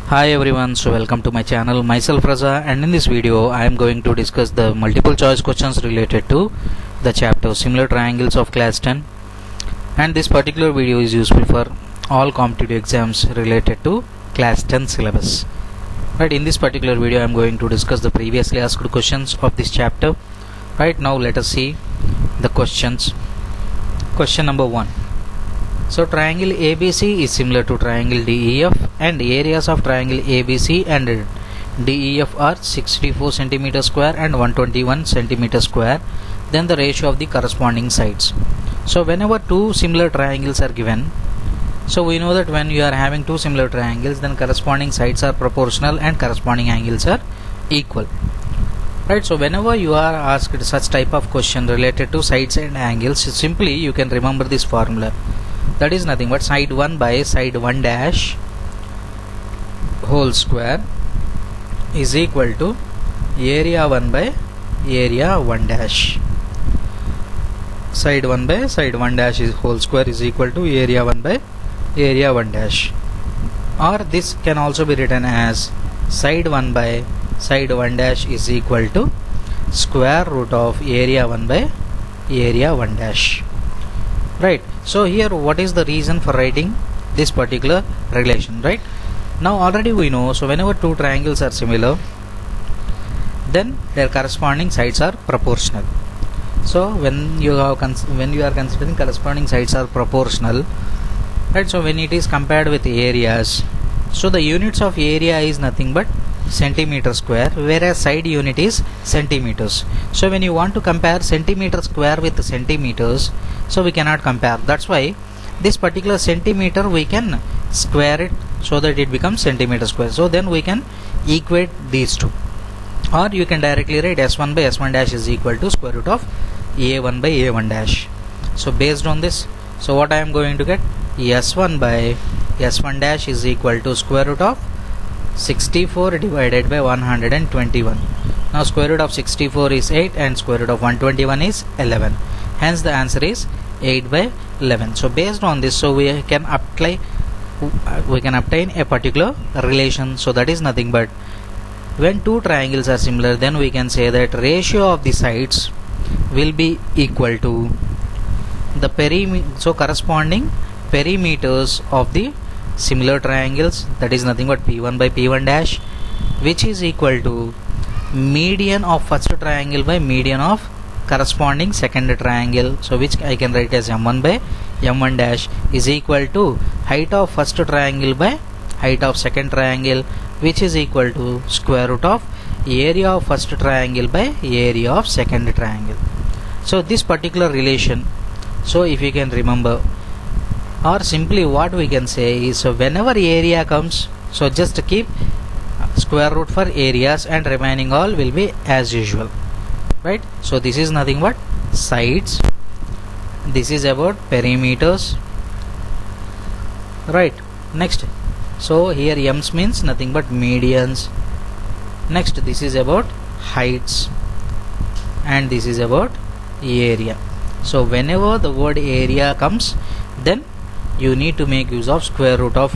Hi everyone, so welcome to my channel. Myself Raza, and in this video I am going to discuss the multiple choice questions related to the chapter Similar Triangles of class 10, and this particular video is useful for all competitive exams related to class 10 syllabus. Right, in this particular video I am going to discuss the previously asked questions of this chapter. Right, now let us see the questions. Question number 1. So triangle ABC is similar to triangle DEF, and areas of triangle ABC and DEF are 64 cm square and 121 cm square. Then the ratio of the corresponding sides. So whenever two similar triangles are given, so we know that when you are having two similar triangles, then corresponding sides are proportional and corresponding angles are equal. Right, so whenever you are asked such type of question related to sides and angles, simply you can remember this formula. That is nothing but side 1 by side 1 dash whole square is equal to area 1 by area 1 dash. Side 1 by side 1 dash is whole square is equal to area 1 by area 1 dash. Or this can also be written as side 1 by side 1 dash is equal to square root of area 1 by area 1 dash. Right, so here what is the reason for writing this particular relation? Right, now already we know, so whenever two triangles are similar, then their corresponding sides are proportional. So when you are considering corresponding sides are proportional, right, so when it is compared with areas, so the units of area is nothing but centimeter square, whereas side unit is centimeters. So when you want to compare centimeter square with centimeters, so we cannot compare. That's why this particular centimeter we can square it so that it becomes centimeter square. So then we can equate these two, or you can directly write s1 by s1 dash is equal to square root of a1 by a1 dash. So based on this, so what I am going to get, s1 by s1 dash is equal to square root of 64 divided by 121. Now square root of 64 is 8 and square root of 121 is 11. Hence the answer is 8 by 11. So based on this, so we can obtain a particular relation. So that is nothing but when two triangles are similar, then we can say that ratio of the sides will be equal to the corresponding perimeters of the similar triangles, that is nothing but P1 by P1 dash, which is equal to median of first triangle by median of corresponding second triangle, so which I can write as M1 by M1 dash is equal to height of first triangle by height of second triangle, which is equal to square root of area of first triangle by area of second triangle. So this particular relation, so if you can remember, or simply what we can say is, so whenever area comes, so just keep square root for areas and remaining all will be as usual. Right, so this is nothing but sides, this is about perimeters. Right, next, so here m's means nothing but medians. Next, this is about heights, and this is about area. So whenever the word area comes, then you need to make use of square root of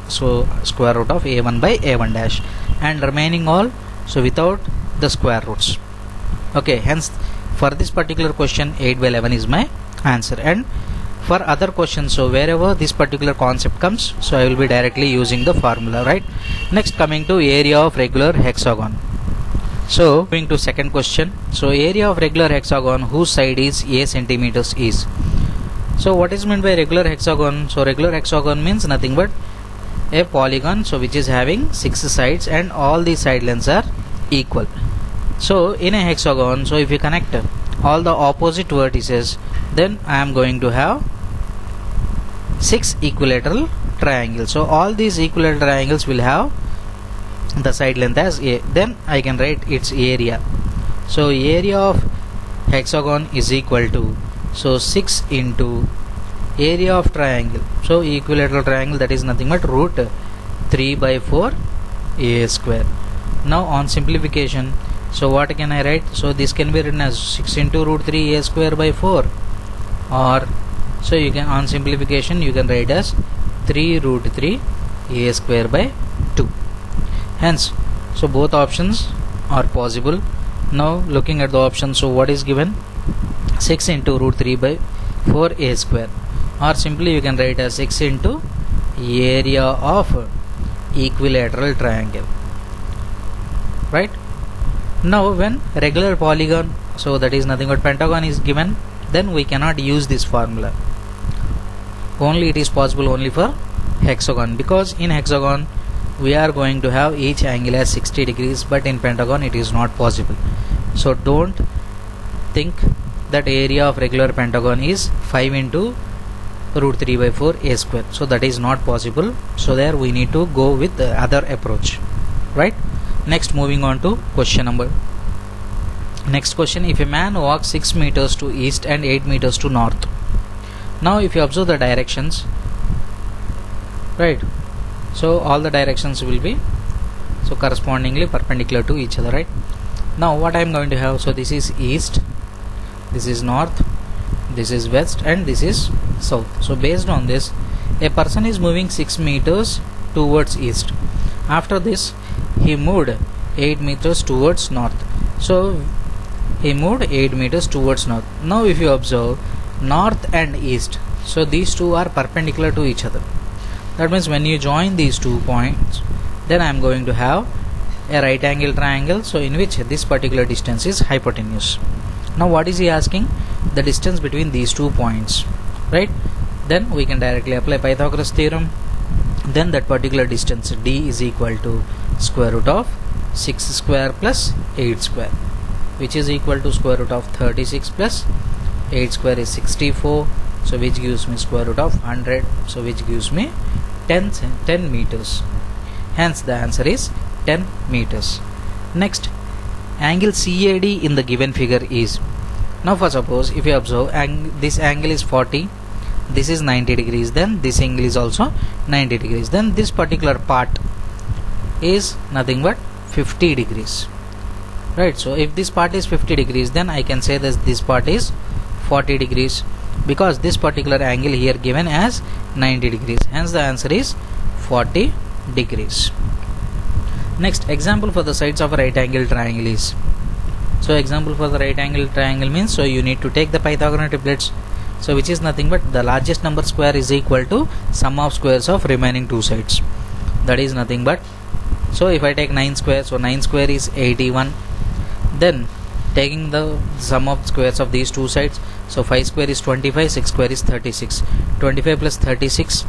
square root of a1 by a1 dash, and remaining all so without the square roots. Okay, hence for this particular question 8 by 11 is my answer. And for other questions, so wherever this particular concept comes, so I will be directly using the formula. Right, next coming to area of regular hexagon. So going to second question, so area of regular hexagon whose side is a centimeters is. So what is meant by regular hexagon? So regular hexagon means nothing but a polygon, so which is having 6 sides and all the side lengths are equal. So in a hexagon, so if you connect all the opposite vertices, then I am going to have 6 equilateral triangles. So all these equilateral triangles will have the side length as a. Then I can write its area. So area of hexagon is equal to, so 6 into area of triangle, so equilateral triangle, that is nothing but root 3 by 4 a square. Now on simplification, so what can I write? So this can be written as 6 into root 3 a square by 4, or so you can, on simplification you can write as 3 root 3 a square by 2. Hence, so both options are possible. Now looking at the option, so what is given? 6 into root 3 by 4 a square, or simply you can write as 6 into area of equilateral triangle, right? Now when regular polygon, so that is nothing but pentagon is given, then we cannot use this formula. Only it is possible only for hexagon, because in hexagon we are going to have each angle as 60 degrees, but in pentagon it is not possible. So don't think that area of regular pentagon is 5 into root 3 by 4 a square, so that is not possible. So there we need to go with the other approach, right? Next, moving on to question number. Next question, if a man walks 6 meters to east and 8 meters to north. Now if you observe the directions, right, so all the directions will be so correspondingly perpendicular to each other, right? Now what I am going to have, so this is east, this is north, this is west, and this is south. So based on this, a person is moving 6 meters towards east. After this, he moved 8 meters towards north. So he moved 8 meters towards north. Now if you observe north and east, so these two are perpendicular to each other. That means when you join these 2 points, then I am going to have a right angle triangle, so in which this particular distance is hypotenuse. Now what is he asking? The distance between these 2 points, right? Then we can directly apply Pythagoras theorem. Then that particular distance d is equal to square root of 6 square plus 8 square, which is equal to square root of 36 plus 8 square is 64, so which gives me square root of 100, so which gives me 10 meters. Hence the answer is 10 meters. Next, angle CAD in the given figure is. Now for suppose if you observe this angle is 40, this is 90 degrees, then this angle is also 90 degrees, then this particular part is nothing but 50 degrees, right? So if this part is 50 degrees, then I can say that this part is 40 degrees, because this particular angle here given as 90 degrees. Hence the answer is 40 degrees. Next, example for the sides of a right angle triangle is. So example for the right angle triangle means, so you need to take the Pythagorean triplets, so which is nothing but the largest number square is equal to sum of squares of remaining 2 sides. That is nothing but, so if I take 9 square, so 9 square is 81. Then taking the sum of squares of these 2 sides, so 5 square is 25, 6 square is 36, 25 plus 36,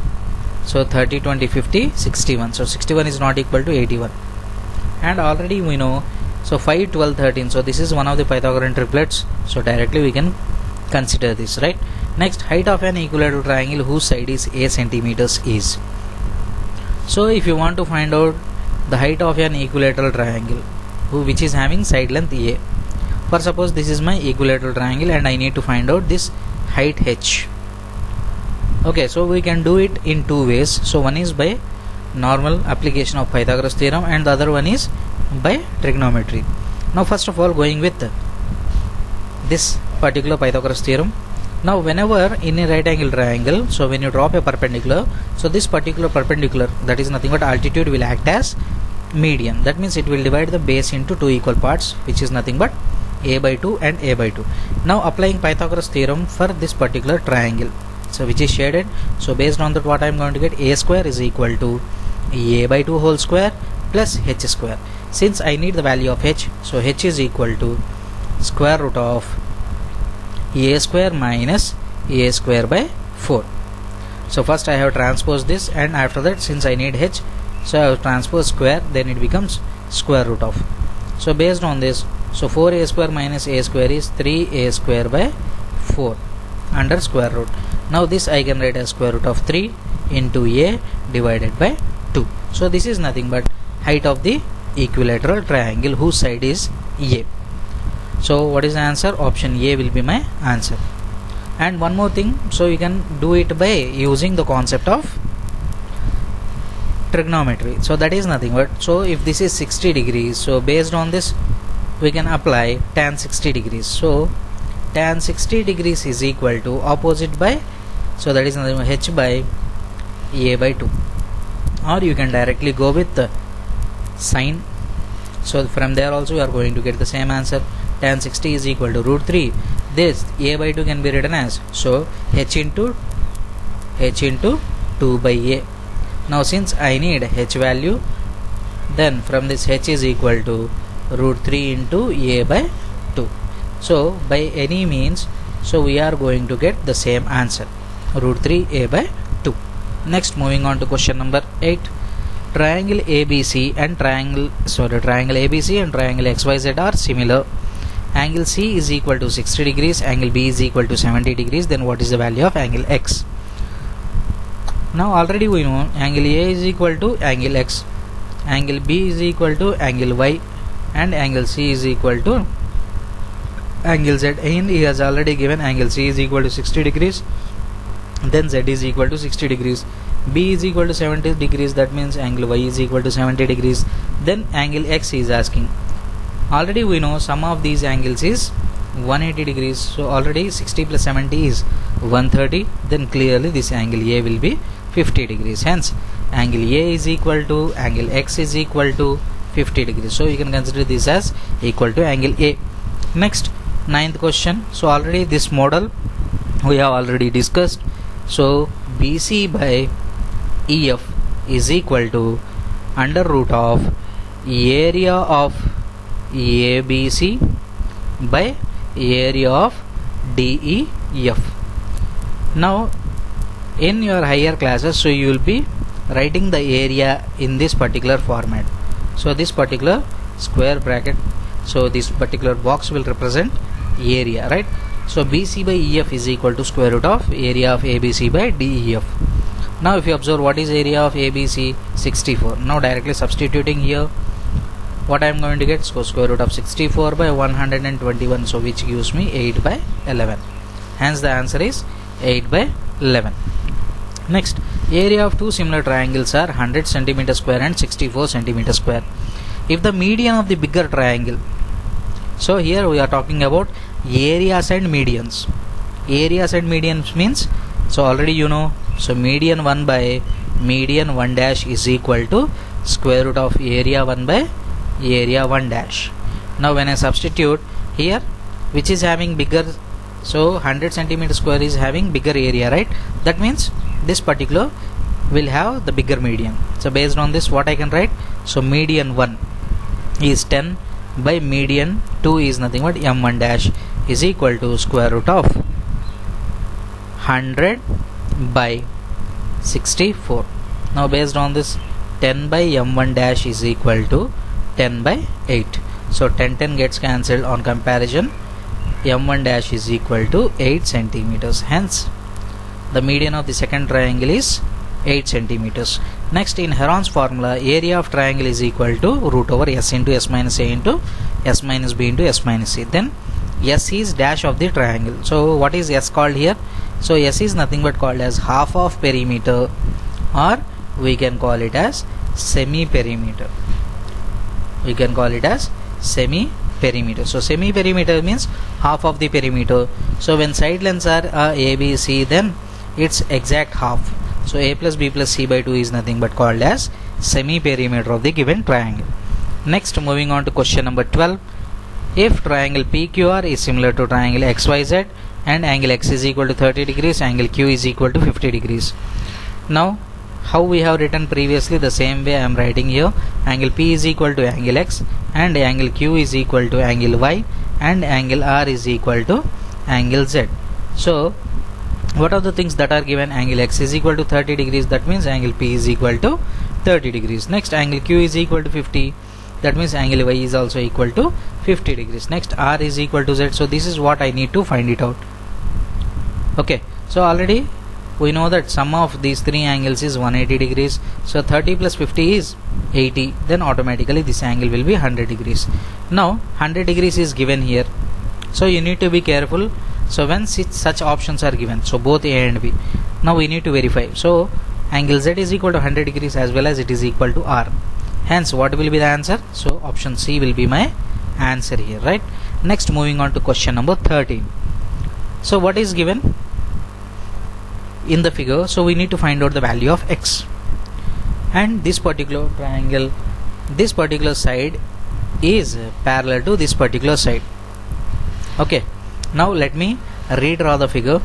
so 30, 20, 50, 61, so 61 is not equal to 81. And already we know, so 5, 12, 13, so this is one of the Pythagorean triplets, so directly we can consider this, right? Next, height of an equilateral triangle whose side is a centimeters is. So if you want to find out the height of an equilateral triangle which is having side length a, for suppose this is my equilateral triangle and I need to find out this height h. Okay, so we can do it in 2 ways. So one is by normal application of Pythagoras theorem and the other one is by trigonometry. Now first of all, going with this particular Pythagoras theorem. Now whenever in a right angle triangle, so when you drop a perpendicular, so this particular perpendicular, that is nothing but altitude, will act as median. That means it will divide the base into 2 equal parts, which is nothing but a by 2 and a by 2. Now applying Pythagoras theorem for this particular triangle, so which is shaded, so based on that what I am going to get, a square is equal to a by 2 whole square plus h square. Since I need the value of h, so h is equal to square root of a square minus a square by 4. So first I have transposed this, and after that, since I need h, so I have transposed square, then it becomes square root of. So based on this, so 4a square minus a square is 3a square by 4 under square root. Now this I can write as square root of 3 into a divided by 2. So this is nothing but height of the equilateral triangle whose side is a. So what is the answer? Option A will be my answer. And one more thing, so you can do it by using the concept of trigonometry. So that is nothing but, so if this is 60 degrees, so based on this we can apply tan 60 degrees. So tan 60 degrees is equal to opposite by, so that is nothing but h by a by 2. Or you can directly go with sine. So from there also you are going to get the same answer. Tan 60 is equal to root 3. This a by 2 can be written as, so h into 2 by a. Now since I need h value, then from this h is equal to root 3 into a by 2. So by any means, so we are going to get the same answer, root 3 a by 2. Next, moving on to question number 8. Triangle ABC and triangle ABC and triangle XYZ are similar. Angle C is equal to 60 degrees, angle B is equal to 70 degrees. Then what is the value of angle X? Now already we know angle A is equal to angle X, angle B is equal to angle Y, and angle C is equal to angle Z. And he has already given angle C is equal to 60 degrees, then Z is equal to 60 degrees, B is equal to 70 degrees, that means angle Y is equal to 70 degrees. Then angle X is asking. Already we know sum of these angles is 180 degrees, so already 60 plus 70 is 130. Then clearly this angle A will be 50 degrees. Hence angle A is equal to angle X is equal to 50 degrees. So you can consider this as equal to angle A. Next, 9th question. So already this model we have already discussed. So BC by EF is equal to under root of area of ABC by area of DEF. Now in your higher classes, so you will be writing the area in this particular format. So this particular square bracket, so this particular box will represent area, right? So BC by EF is equal to square root of area of ABC by DEF. Now if you observe what is area of ABC, 64. Now directly substituting here, what I am going to get, so square root of 64 by 121, so which gives me 8 by 11. Hence the answer is 8 by 11. Next, area of two similar triangles are 100 cm square and 64 cm square. If the median of the bigger triangle, so here we are talking about areas and medians. Areas and medians means, so already you know, so median 1 by median 1 dash is equal to square root of area 1 by area 1 dash. Now when I substitute here, which is having bigger, so 100 cm square is having bigger area, right? That means this particular will have the bigger median. So based on this, what I can write, so median 1 is 10 by median 2 is nothing but m1 dash is equal to square root of 100 by 64. Now based on this, 10 by m1 dash is equal to 10 by 8. So 10 gets cancelled. On comparison, m1 dash is equal to 8 centimeters. Hence the median of the second triangle is 8 centimeters. Next, in Heron's formula, area of triangle is equal to root over s into s minus a into s minus b into s minus c. Then s is dash of the triangle. So what is s called here? So s is nothing but called as half of perimeter, or we can call it as semi perimeter. We can call it as semi perimeter. So semi perimeter means half of the perimeter. So when side lengths are a, b, c, then it's exact half. So a plus b plus c by 2 is nothing but called as semi perimeter of the given triangle. Next, moving on to question number 12. If triangle PQR is similar to triangle XYZ and angle X is equal to 30 degrees, angle Q is equal to 50 degrees. Now how we have written previously, the same way I am writing here. Angle P is equal to angle X and angle Q is equal to angle Y and angle R is equal to angle Z. So what are the things that are given? Angle X is equal to 30 degrees, that means angle P is equal to 30 degrees. Next, angle Q is equal to 50, that means angle Y is also equal to 50 degrees. Next, R is equal to Z. So this is what I need to find it out. Okay, so already we know that sum of these three angles is 180 degrees. So 30 plus 50 is 80. Then automatically this angle will be 100 degrees. Now 100 degrees is given here. So you need to be careful. So when such options are given, so both A and B, now we need to verify. So angle Z is equal to 100 degrees as well as it is equal to R. Hence what will be the answer? So option C will be my answer here, right? Next, moving on to question number 13. So what is given in the figure? So we need to find out the value of X, and this particular triangle this particular side is parallel to this particular side. Okay, now let me redraw the figure.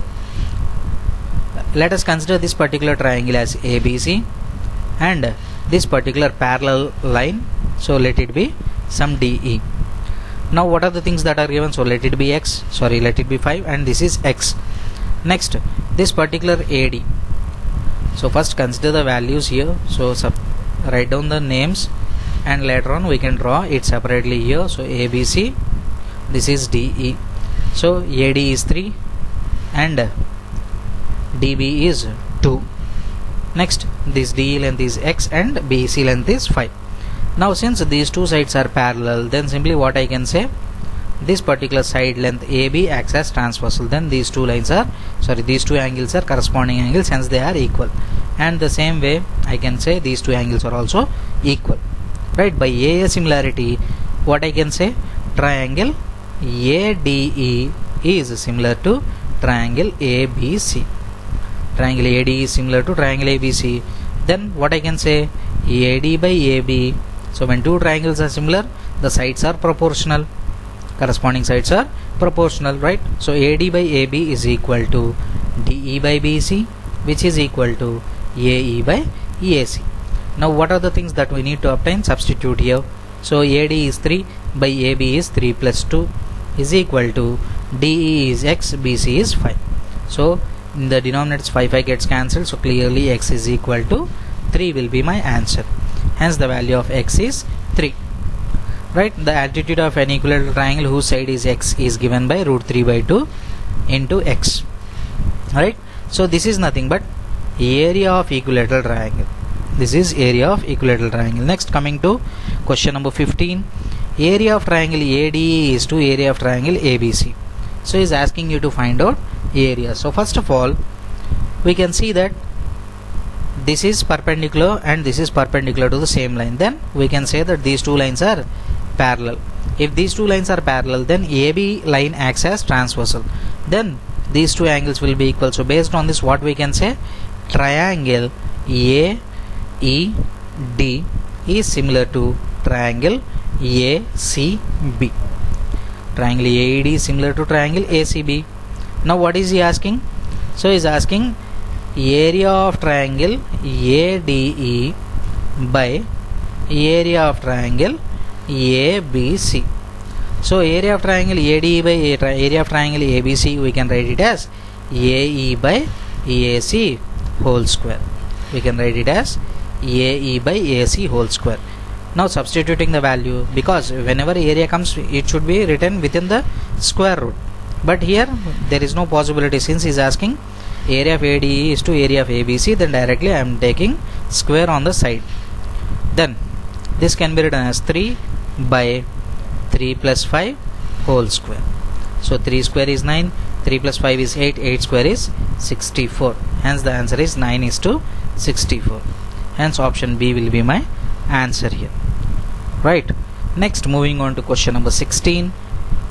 Let us consider this particular triangle as ABC and this particular parallel line, so let it be some DE. Now what are the things that are given? So let it be x, let it be 5, and this is x. Next, this particular AD. So first consider the values here. So write down the names and later on we can draw it separately here. So ABC, this is DE. So AD is 3 and DB is 2. Next, this DE length is x and BC length is 5. Now since these two sides are parallel, then simply what I can say, this particular side length AB acts as transversal, then these two angles are corresponding angles, hence they are equal. And the same way I can say these two angles are also equal, right? By a similarity, what I can say, triangle ADE is similar to triangle ABC. Triangle AD is similar to triangle ABC. Then what I can say, AD by AB. So when two triangles are similar, the sides are proportional, corresponding sides are proportional, right? So AD by AB is equal to DE by BC, which is equal to AE by AC. Now what are the things that we need to obtain? Substitute here. So AD is 3 by AB is 3 plus 2 is equal to DE is x, BC is 5. So in the denominators 5 gets cancelled, so clearly x is equal to 3 will be my answer. Hence the value of x is 3. Right, the altitude of an equilateral triangle whose side is x is given by root 3 by 2 into x. Right, so this is nothing but area of equilateral triangle. This is area of equilateral triangle. Next, coming to question number 15, area of triangle ADE is to area of triangle ABC. So he is asking you to find out area. So first of all, we can see that this is perpendicular and this is perpendicular to the same line. Then we can say that these two lines are parallel. If these two lines are parallel, then AB line acts as transversal. Then these two angles will be equal. So based on this, what we can say, triangle AED is similar to triangle ACB. Triangle AED is similar to triangle ACB. Now what is he asking? So he is asking area of triangle ADE by area of triangle ABC. So area of triangle ADE by area of triangle ABC, we can write it as AE by AC whole square. We can write it as AE by AC whole square. Now substituting the value, because whenever area comes, it should be written within the square root. But here there is no possibility, since he is asking area of ADE is to area of ABC, then directly I am taking square on the side. Then this can be written as 3 by 3 plus 5 whole square. So 3 square is 9, 3 plus 5 is 8, 8 square is 64. Hence the answer is 9 is to 64. Hence option B will be my answer here. Right. Next, moving on to question number 16.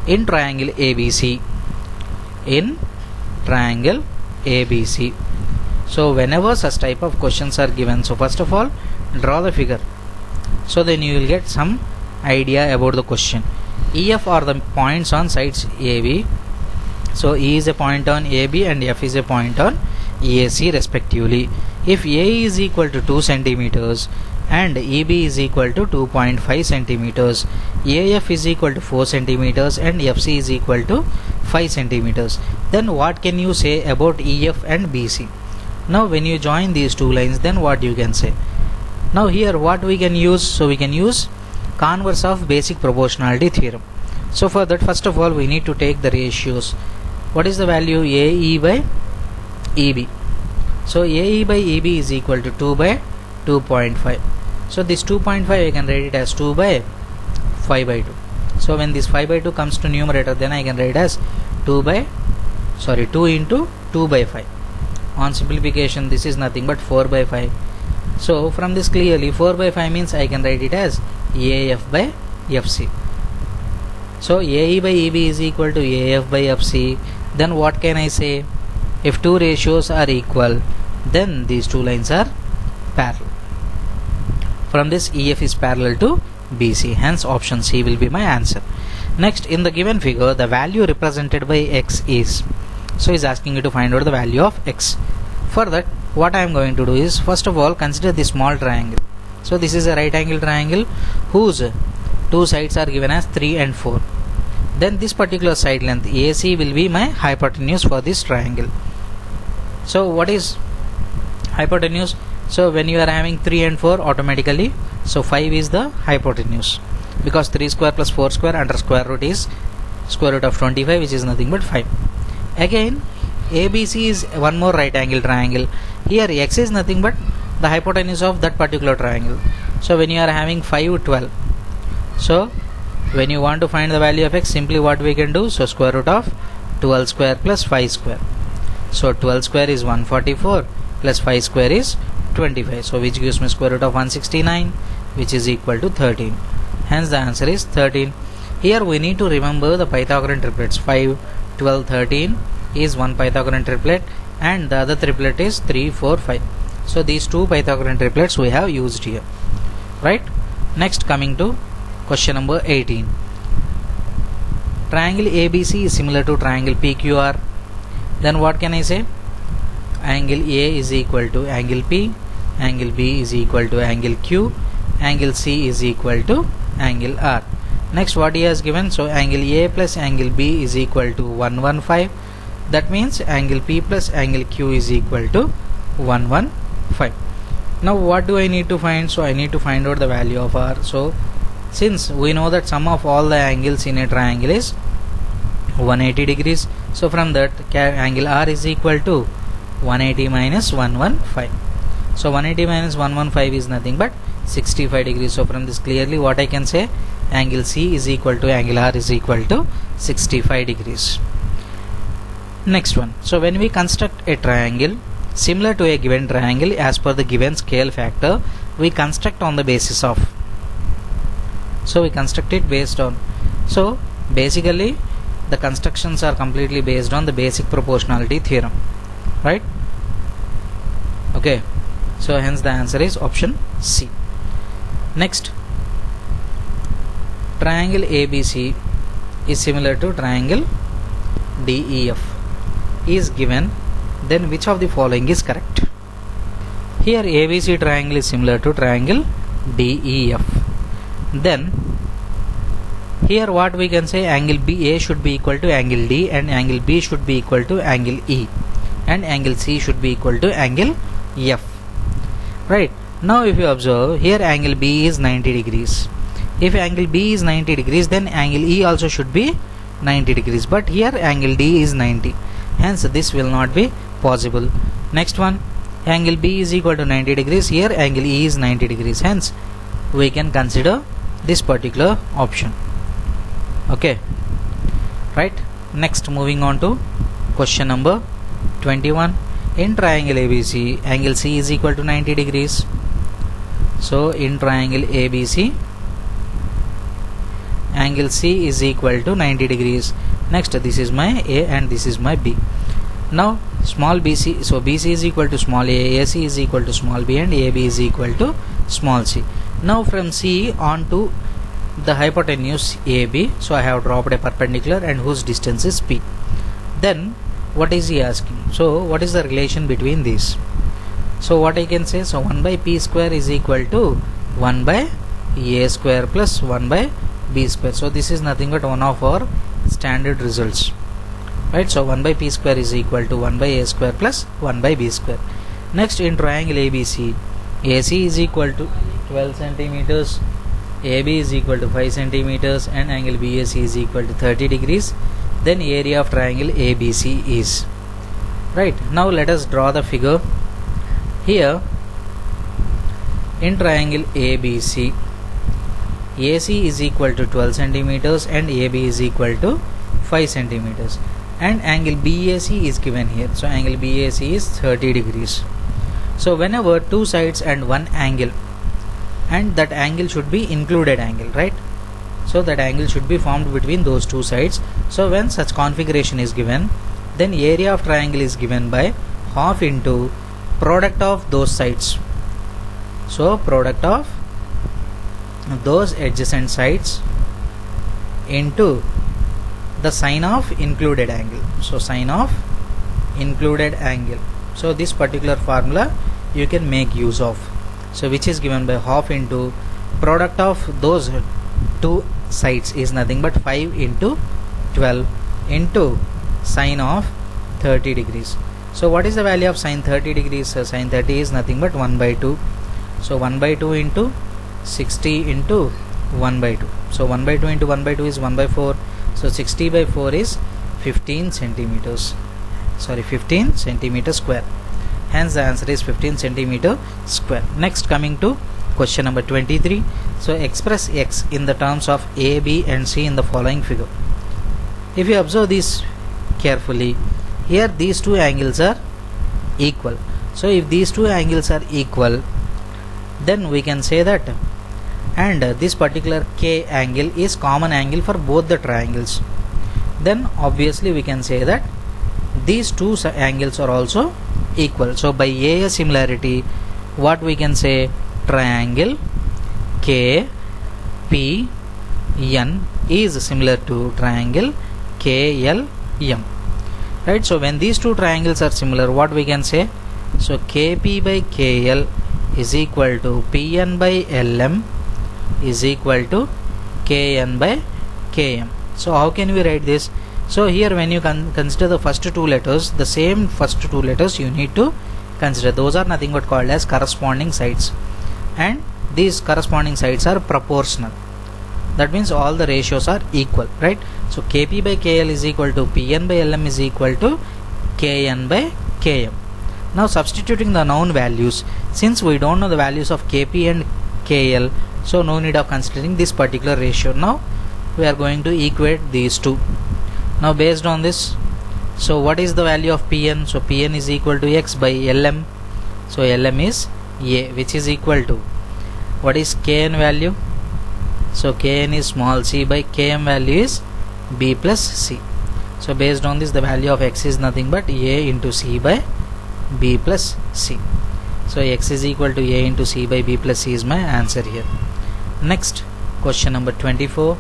In triangle ABC. In triangle ABC. So whenever such type of questions are given, so first of all draw the figure, so then you will get some idea about the question. EF are the points on sides AB. So E is a point on AB and F is a point on EAC respectively. If A is equal to 2 centimeters and EB is equal to 2.5 centimeters, AF is equal to 4 centimeters and FC is equal to 5 centimeters, then what can you say about EF and BC? Now when you join these two lines, then what you can say? Now here what we can use, so we can use converse of basic proportionality theorem. So for that, first of all we need to take the ratios. What is the value? AE by EB. So AE by EB is equal to 2 by 2.5. So this 2.5 I can write it as 2 by 5 by 2. So when this 5 by 2 comes to numerator, then I can write as 2 into 2 by 5. On simplification, this is nothing but 4 by 5. So from this clearly 4 by 5 means I can write it as AF by FC. So AE by EB is equal to AF by FC. Then what can I say? If two ratios are equal, then these two lines are parallel. from this EF is parallel to BC, hence option C will be my answer. Next, in the given figure, the value represented by x is, so is asking you to find out the value of x. For that, what I am going to do is, first of all, consider this small triangle. So this is a right angle triangle whose two sides are given as 3 and 4. Then this particular side length AC will be my hypotenuse for this triangle. So what is hypotenuse? So when you are having 3 and 4, automatically, so 5 is the hypotenuse, because 3 square plus 4 square under square root is square root of 25, which is nothing but 5. Again, ABC is one more right angle triangle. Here x is nothing but the hypotenuse of that particular triangle. So when you are having 5, 12. So when you want to find the value of x, simply what we can do, so square root of 12 square plus 5 square. So 12 square is 144 plus 5 square is 25. So which gives me square root of 169, which is equal to 13. Hence the answer is 13. Here we need to remember the Pythagorean triplets. 5, 12, 13 is one Pythagorean triplet, and the other triplet is 3, 4, 5. So these two Pythagorean triplets we have used here, right? Next, coming to question number 18. Triangle ABC is similar to triangle PQR. Then what can I say? Angle A is equal to angle P, angle B is equal to angle Q, angle C is equal to angle R. Next, what he has given, so angle A plus angle B is equal to 115. That means angle P plus angle Q is equal to 115. Now what do I need to find? So I need to find out the value of R. So since we know that sum of all the angles in a triangle is 180 degrees, so from that angle R is equal to 180 minus 115. So 180 minus 115 is nothing but 65 degrees. So from this clearly what I can say, angle C is equal to angle R is equal to 65 degrees. Next one. So when we construct a triangle similar to a given triangle as per the given scale factor, we construct on the basis of, so we construct it based on, so basically the constructions are completely based on the basic proportionality theorem, right? Okay, so hence the answer is option C. Next, triangle ABC is similar to triangle DEF is given, then which of the following is correct? Here ABC triangle is similar to triangle DEF. Then here what we can say, angle BA should be equal to angle D, and angle B should be equal to angle E, and angle C should be equal to angle F, right? Now if you observe here, angle B is 90 degrees. If angle B is 90 degrees, then angle E also should be 90 degrees, but here angle D is 90, hence this will not be possible. Next one, angle B is equal to 90 degrees, here angle E is 90 degrees, hence we can consider this particular option. Okay, right? Next, moving on to question number 21. In triangle ABC, angle C is equal to 90 degrees. So in triangle ABC, angle C is equal to 90 degrees. Next, this is my A and this is my B. Now small bc, so BC is equal to small a, AC is equal to small b, and AB is equal to small c. Now from C on to the hypotenuse AB, so I have dropped a perpendicular and whose distance is P. Then what is he asking? So what is the relation between these? So what I can say, so 1 by P square is equal to 1 by A square plus 1 by B square. So this is nothing but one of our standard results, right? So 1 by P square is equal to 1 by A square plus 1 by B square. Next, in triangle ABC, AC is equal to 12 centimeters, AB is equal to 5 centimeters, and angle BAC is equal to 30 degrees. Then area of triangle ABC is, right? Now let us draw the figure. Here in triangle ABC, AC is equal to 12 centimeters and AB is equal to 5 centimeters, and angle BAC is given here. So angle BAC is 30 degrees. So whenever two sides and one angle, and that angle should be included angle, right? So that angle should be formed between those two sides. So when such configuration is given, then area of triangle is given by half into product of those sides. So product of those adjacent sides into the sine of included angle. So sine of included angle. So this particular formula you can make use of. So which is given by half into product of those two sides is nothing but 5 into 12 into sine of 30 degrees. So what is the value of sine 30 degrees? Sine 30 is nothing but 1 by 2. So 1 by 2 into 60 into 1 by 2. So 1 by 2 into 1 by 2 is 1 by 4. So 60 by 4 is 15 centimeters. 15 centimeter square. Hence the answer is 15 centimeter square. Next, coming to question number 23. So express x in the terms of a, b and c in the following figure. If you observe this carefully, here these two angles are equal. So if these two angles are equal, then we can say that, and this particular k angle is common angle for both the triangles, then obviously we can say that these two angles are also equal. So by a similarity, what we can say, triangle KPN is similar to triangle KLM, right? So when these two triangles are similar, what we can say, so KP by KL is equal to PN by LM is equal to KN by KM. So how can we write this? So here when you consider the first two letters, the same first two letters you need to consider. Those are nothing but called as corresponding sides, and these corresponding sides are proportional. That means all the ratios are equal, right? So KP by KL is equal to PN by LM is equal to KN by KM. Now substituting the known values, since we don't know the values of KP and KL, so no need of considering this particular ratio. Now we are going to equate these two. Now based on this, so what is the value of Pn? So Pn is equal to x by Lm. So Lm is a, which is equal to, what is Kn value? So Kn is small c by Km value is b plus c. So based on this, the value of x is nothing but a into c by b plus c. So x is equal to a into c by b plus c is my answer here. Next, question number 24.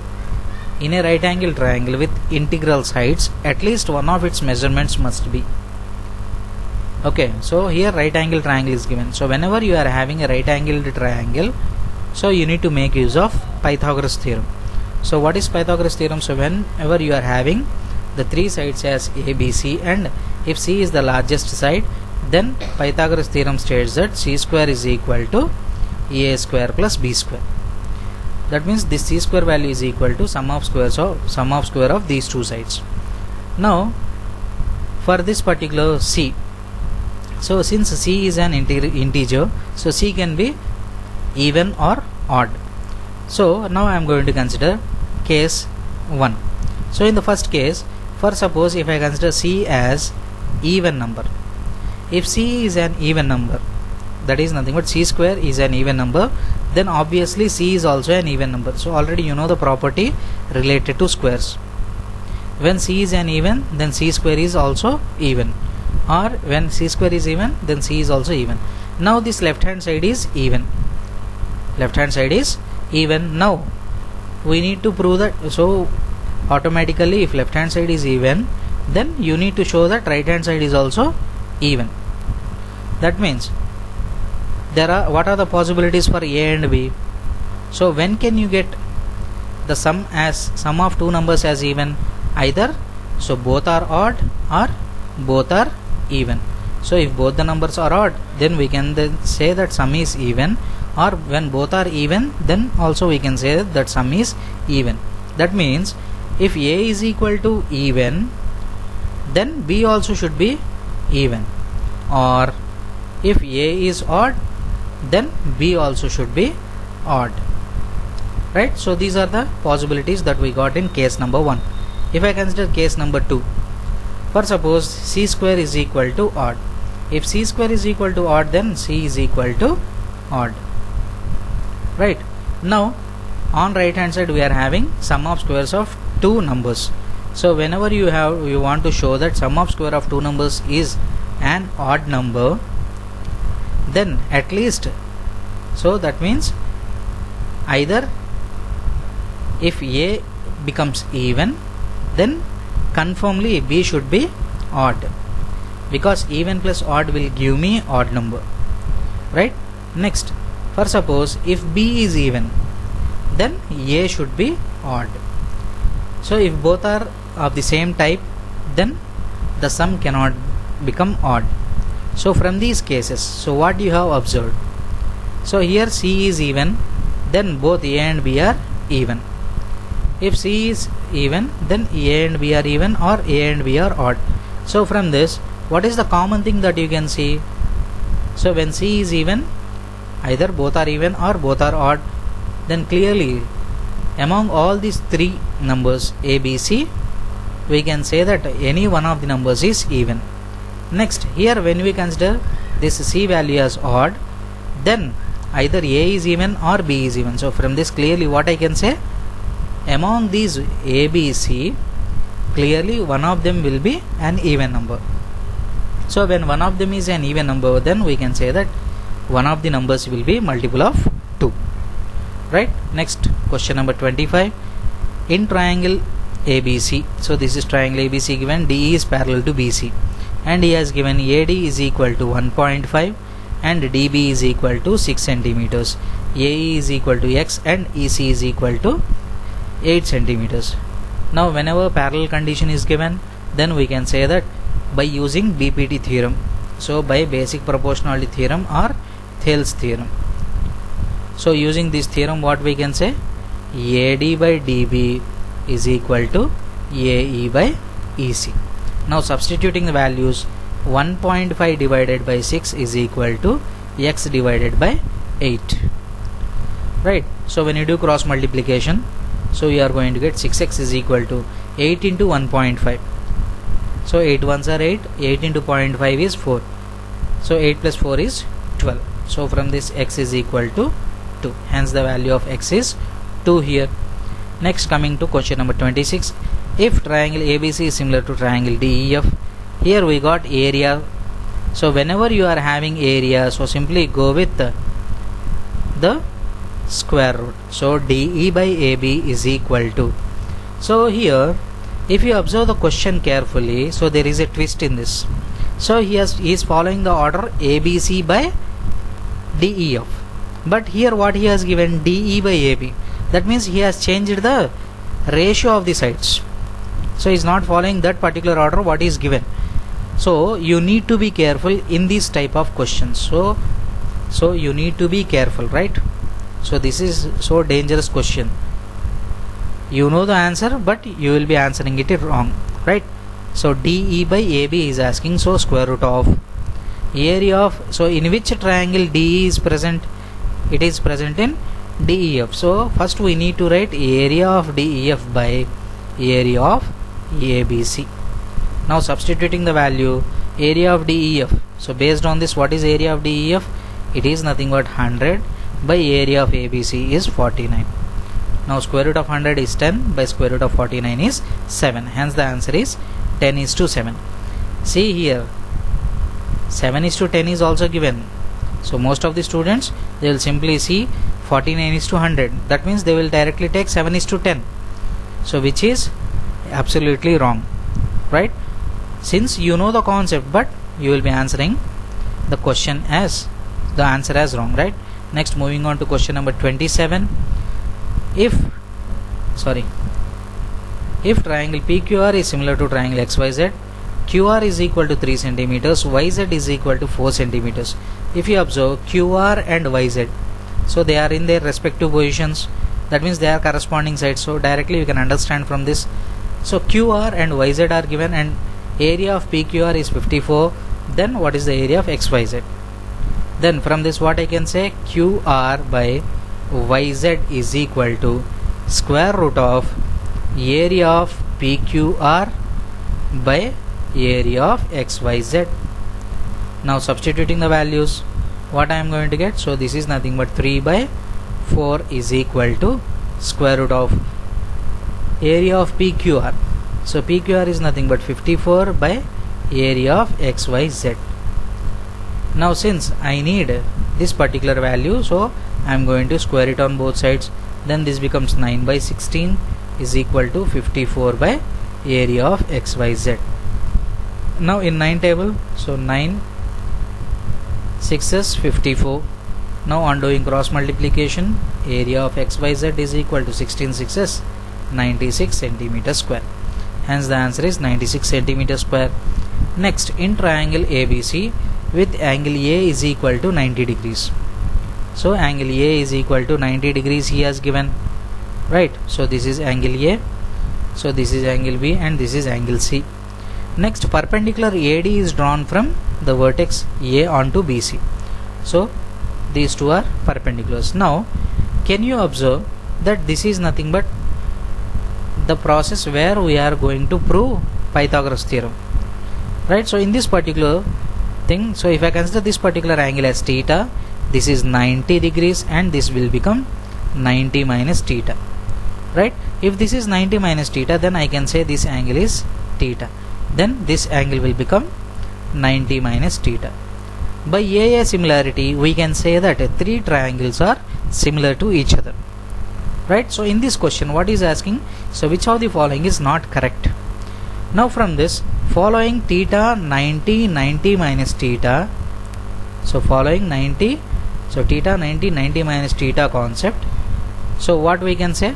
In a right angle triangle with integral sides, at least one of its measurements must be. Okay, so here right angle triangle is given. So whenever you are having a right angled triangle, so you need to make use of Pythagoras theorem. So what is Pythagoras theorem? So whenever you are having the three sides as a, b, c, and if c is the largest side, then Pythagoras theorem states that c square is equal to a square plus b square. That means this c square value is equal to sum of square of these two sides. Now for this particular c, so since c is an integer, so c can be even or odd. So now I am going to consider case 1. So in the first case, for suppose if I consider c as even number, if c is an even number, that is nothing but c square is an even number, then obviously c is also an even number. So already you know the property related to squares. When c is an even, then c square is also even, or when c square is even, then c is also even. Now this left hand side is even. Left hand side is even. Now we need to prove that. So automatically, if left hand side is even, then you need to show that right hand side is also even. That means what are the possibilities for a and b? So when can you get the sum of two numbers as even? Either so both are odd or both are even. So if both the numbers are odd, then we can then say that sum is even, or when both are even, then also we can say that sum is even. That means if a is equal to even, then b also should be even, or if a is odd, then b also should be odd, right? So these are the possibilities that we got in case number 1. If I consider case number 2, for suppose c square is equal to odd. If c square is equal to odd, then c is equal to odd, right? Now on right hand side we are having sum of squares of two numbers. So whenever you want to show that sum of square of two numbers is an odd number, then at least, so that means either if A becomes even, then confirmly B should be odd, because even plus odd will give me odd number, right? Next, for suppose if B is even, then A should be odd. So if both are of the same type, then the sum cannot become odd. So from these cases, so what you have observed, so here C is even, then both A and B are even. If C is even, then A and B are even, or A and B are odd. So from this, what is the common thing that you can see? So when C is even, either both are even or both are odd, then clearly among all these three numbers A, B, C, we can say that any one of the numbers is even. Next, here when we consider this C value as odd, then either A is even or B is even. So from this clearly what I can say, among these A, B, C, clearly one of them will be an even number. So when one of them is an even number, then we can say that one of the numbers will be multiple of 2, right? Next, question number 25. In triangle ABC, so this is triangle ABC given, DE is parallel to BC, and he has given AD is equal to 1.5 and DB is equal to 6 centimeters, AE is equal to X and EC is equal to 8 centimeters. Now whenever parallel condition is given, then we can say that by using BPT theorem, so by basic proportionality theorem or Thales theorem. So using this theorem, what we can say, AD by DB is equal to AE by EC. Now substituting the values, 1.5 divided by 6 is equal to X divided by 8, right? So when you do cross multiplication, so you are going to get 6x is equal to 8 into 1.5. So 8 ones are 8, 8 into 0.5 is 4. So 8 plus 4 is 12. So from this x is equal to 2. Hence the value of x is 2 here. Next, coming to question number 26. If triangle ABC is similar to triangle DEF, here we got area. So whenever you are having area, so simply go with the square root. So DE by AB is equal to, so here if you observe the question carefully, so there is a twist in this. So he is following the order ABC by DEF, but here what he has given, DE by AB, that means he has changed the ratio of the sides. So he is not following that particular order what is given. So you need to be careful in this type of questions. So you need to be careful, right? So this is so dangerous question. You know the answer, but you will be answering it wrong, right? So DE by AB is asking, so square root of area of, so in which triangle DE is present? It is present in DEF. So first we need to write area of DEF by area of ABC. Now substituting the value, area of DEF. So based on this, what is area of DEF? It is nothing but 100 by area of ABC is 49. Now square root of 100 is 10 by square root of 49 is 7. Hence the answer is 10:7. See here, 7:10 is also given. So most of the students, they will simply see 49:100. That means they will directly take 7:10. So which is absolutely wrong, right? Since you know the concept, but you will be answering the question as the answer as wrong, right? Next, moving on to question number 27. If triangle PQR is similar to triangle XYZ, QR is equal to 3 centimeters, YZ is equal to 4 centimeters. If you observe QR and YZ, so they are in their respective positions, that means they are corresponding sides. So directly you can understand from this. So QR and YZ are given, and area of PQR is 54. Then what is the area of XYZ? Then from this, what I can say, QR by YZ is equal to square root of area of PQR by area of XYZ. Now substituting the values, what I am going to get, so this is nothing but 3 by 4 is equal to square root of area of PQR. So PQR is nothing but 54 by area of XYZ. Now since I need this particular value, so I am going to square it on both sides. then this becomes 9 by 16 is equal to 54 by area of XYZ. Now in 9 table, so 9 6s 54. Now on doing cross multiplication, area of XYZ is equal to 16 6s 96 centimeter square. Hence the answer is 96 centimeter square. Next, in triangle ABC with angle A is equal to 90 degrees. So angle A is equal to 90 degrees he has given, right? So this is angle A, so this is angle B, and this is angle C. Next, perpendicular AD is drawn from the vertex A onto BC. So these two are perpendiculars. Now can you observe that this is nothing but the process where we are going to prove Pythagoras theorem, right? So in this particular thing, so if I consider this particular angle as theta, this is 90 degrees and this will become 90 minus theta, right? If this is 90 minus theta, then I can say this angle is theta, then this angle will become 90 minus theta. By AA similarity, we can say that three triangles are similar to each other, right? So in this question, what is asking, so which of the following is not correct? Now from this, following theta 90 90 minus theta, so following 90, so theta 90 90 minus theta concept, so what we can say,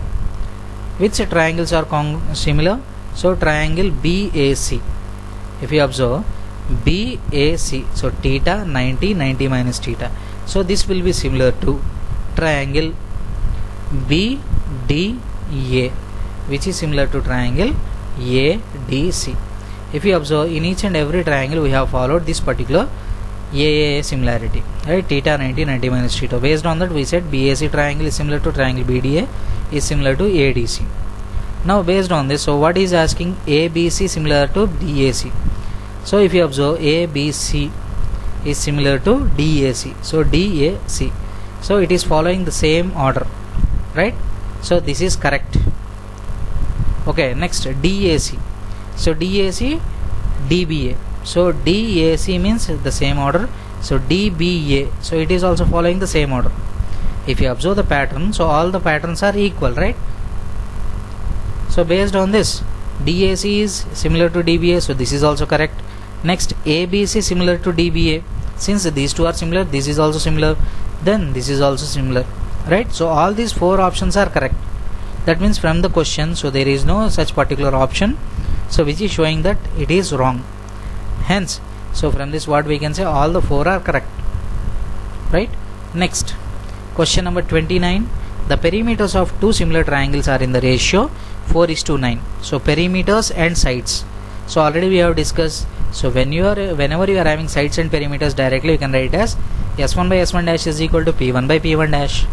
which triangles are similar? So triangle BAC, if you observe BAC, so theta 90 90 minus theta, so this will be similar to triangle BDA, which is similar to triangle ADC. If you observe, in each and every triangle we have followed this particular AA similarity, right? Theta 90 90 minus theta. Based on that, we said BAC triangle is similar to triangle BDA is similar to ADC. Now based on this, so what is asking, ABC similar to DAC. So if you observe, ABC is similar to DAC, so DAC, so it is following the same order, right? So this is correct. Okay, next DAC, so DAC DBA, so DAC means the same order, so DBA, so it is also following the same order. If you observe the pattern, so all the patterns are equal, right? So based on this, DAC is similar to DBA, so this is also correct. Next, ABC similar to DBA, since these two are similar, this is also similar, then this is also similar, right? So all these four options are correct. That means from the question, so there is no such particular option, so which is showing that it is wrong. Hence, so from this what we can say, all the four are correct, right? Next, question number 29. The perimeters of two similar triangles are in the ratio 4:9. So perimeters and sides, so already we have discussed. So whenever you are having sides and perimeters directly, you can write as S1 by S1 dash is equal to P1 by P1 dash.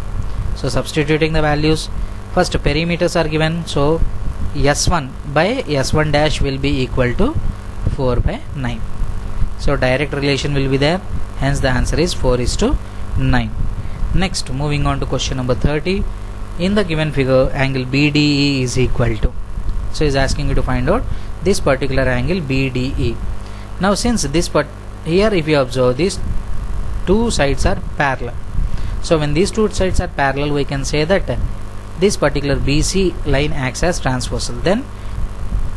So substituting the values, first perimeters are given, so S1 by S1 dash will be equal to 4 by 9. So direct relation will be there, hence the answer is 4:9. Next, moving on to question number 30. In the given figure, angle BDE is equal to, so is asking you to find out this particular angle BDE. Now since this here, if you observe, these two sides are parallel, so when these two sides are parallel, we can say that this particular BC line acts as transversal, then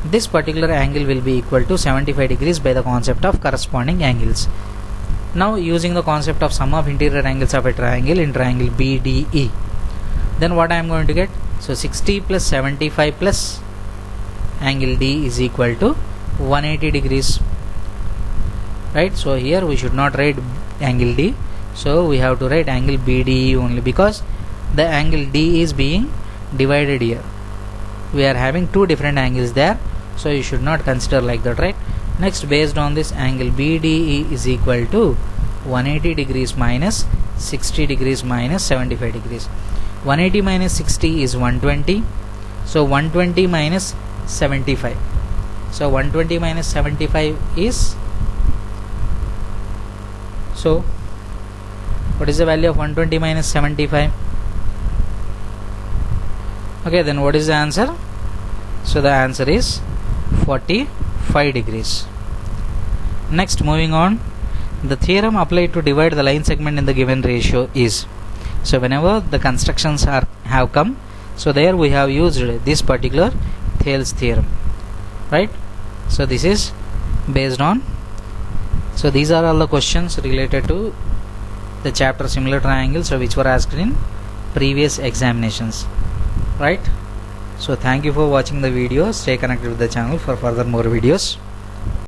this particular angle will be equal to 75 degrees by the concept of corresponding angles. Now using the concept of sum of interior angles of a triangle in triangle BDE, then what I am going to get, so 60 plus 75 plus angle D is equal to 180 degrees, right? So here we should not write angle D, so we have to write angle BDE only, because the angle D is being divided here. We are having two different angles there, so you should not consider like that, right? Next, based on this, angle BDE is equal to 180 degrees minus 60 degrees minus 75 degrees. 180 minus 60 is 120, so 120 minus 75, so 120 minus 75 is, so what is the value of 120 minus 75? Okay, then what is the answer? So the answer is 45 degrees. Next, moving on, the theorem applied to divide the line segment in the given ratio is, so whenever the constructions are have come. So there we have used this particular Thales theorem, right? So this is based on, so these are all the questions related to the chapter similar triangles which were asked in previous examinations, right? So thank you for watching the video. Stay connected with the channel for further more videos.